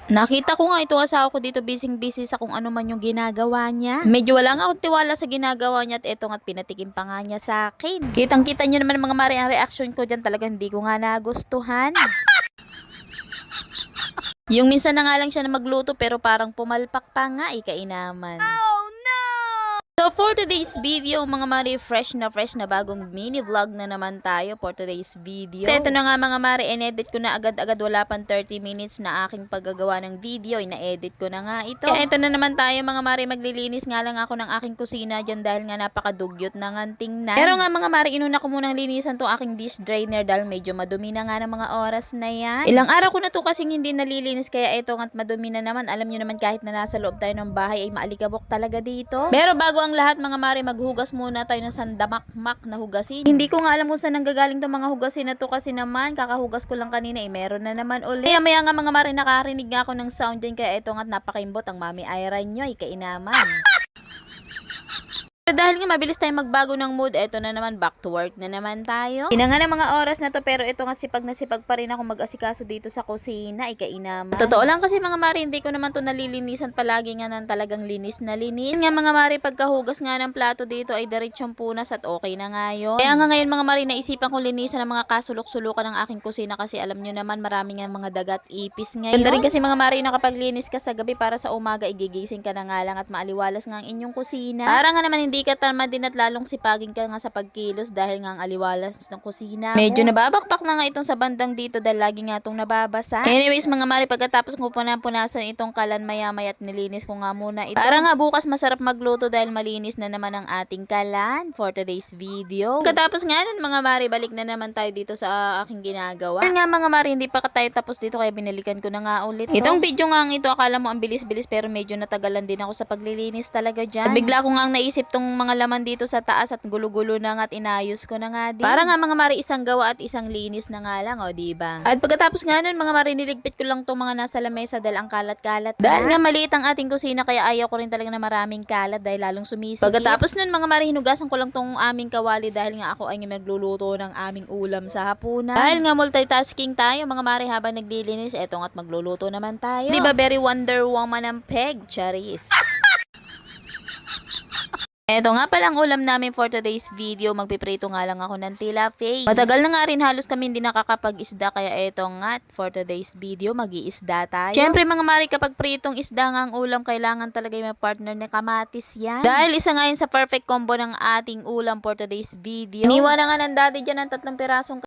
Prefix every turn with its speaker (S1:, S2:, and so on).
S1: Nakita ko nga itong asawa ko dito busy-busy sa kung ano man yung ginagawa niya. Medyo wala nga akong tiwala sa ginagawa niya at eto nga't pinatikim pa nga niya sa akin. Kitang-kita niyo naman mga mare ang reaction ko dyan, talagang hindi ko nga nagustuhan. Yung minsan na nga lang siya na magluto pero parang pumalpak pa nga, kainaman. So for today's video mga mare, fresh na bagong mini vlog na naman tayo for today's video. Ito na nga mga mare, in-edit ko na agad-agad, wala pang 30 minutes na aking paggagawa ng video, ina-edit ko na nga ito. Kaya ito na naman tayo mga mare, maglilinis nga lang ako ng aking kusina dyan dahil nga napakadugyot na nga tingnan. Pero nga mga mare, inuna ko munang linisan tong aking dish drainer dahil medyo madumi na nga ng mga oras na yan. Ilang araw ko na to kasing hindi nalilinis kaya ito nga't madumi na naman. Alam nyo naman kahit na nasa loob tayo ng bahay ay maalikabok talaga dito. Pero bago ang lahat mga mare, maghugas muna tayo ng sandamakmak na hugasin. Hindi ko nga alam kung saan nanggagaling tong mga hugasin na to kasi naman kakahugas ko lang kanina meron na naman ulit. Kaya maya nga mga mare, nakarinig nga ako ng sound din kaya ito nga't napakaimbot ang mami Ira nyo kainaman. Pero dahil nga mabilis tayong magbago ng mood, eto na naman, back to work na naman tayo. Ina nga ng mga oras na to pero ito nga sipag na sipag pa rin ako mag-asikaso dito sa kusina, kainaman. Totoo lang kasi mga mare, hindi ko naman to nalilinisan palagi nga ng talagang linis na linis. Nga mga mare, pagkahugas nga ng plato dito ay diretsyong punas at okay na nga yun. Kaya nga ngayon mga mare, naisipan kong linisan ng mga kasulok-sulukan ng aking kusina kasi alam nyo naman marami nga mga dagat ipis ngayon. Ganda rin kasi mga mare na kapag linis ka sa gabi para sa umaga, igigising ka na nga lang at maaliwalas nga ang inyong kusina. Para nga naman hindi ka tamad din at lalong sipagin ka nga sa pagkilos dahil nga ang aliwalas ng kusina. Medyo nababakpak na nga itong sa bandang dito dahil lagi nga itong nababasa. Anyways mga mare, pagkatapos ko punasan itong kalan maya-maya at nilinis ko nga muna ito. Para nga bukas masarap magluto dahil malinis na naman ang ating kalan for today's video. Pagkatapos nga nun mga mare, balik na naman tayo dito sa aking ginagawa. Dahil nga mga mare, hindi pa tayo tapos dito kaya binalikan ko na nga ulit. Itong video nga ito, akala mo ang bilis-bilis pero medyo natagalan din ako sa paglilinis talaga dyan. At bigla ko nga naisip tong mga laman dito sa taas at gulo-gulo na nga at inayos ko na nga din. Para nga mga mare, isang gawa at isang linis na nga lang, o diba? At pagkatapos nga nun mga mare, niligpit ko lang tong mga nasa lamesa dahil ang kalat-kalat na. Dahil nga maliit ang ating kusina kaya ayaw ko rin talaga na maraming kalat dahil lalong sumisikip. Pagkatapos nun mga mare, hinugasan ko lang tong aming kawali dahil nga ako ay magluluto ng aming ulam sa hapunan. Dahil nga multitasking tayo mga mare habang naglilinis, eto nga't magluluto naman tayo. Diba very Wonder Woman ang peg, charis. Eto nga palang ulam namin for today's video, magpiprito nga lang ako ng tilapia. Matagal na nga rin halos kami hindi nakakapag-isda kaya eto nga for today's video, mag-iisda tayo. Syempre mga mari, kapag pritong isda nga ang ulam, kailangan talaga yung partner na kamatis yan. Dahil isa nga yun sa perfect combo ng ating ulam for today's video. Iniwan na nga ng daddy dyan ng 3 pirasong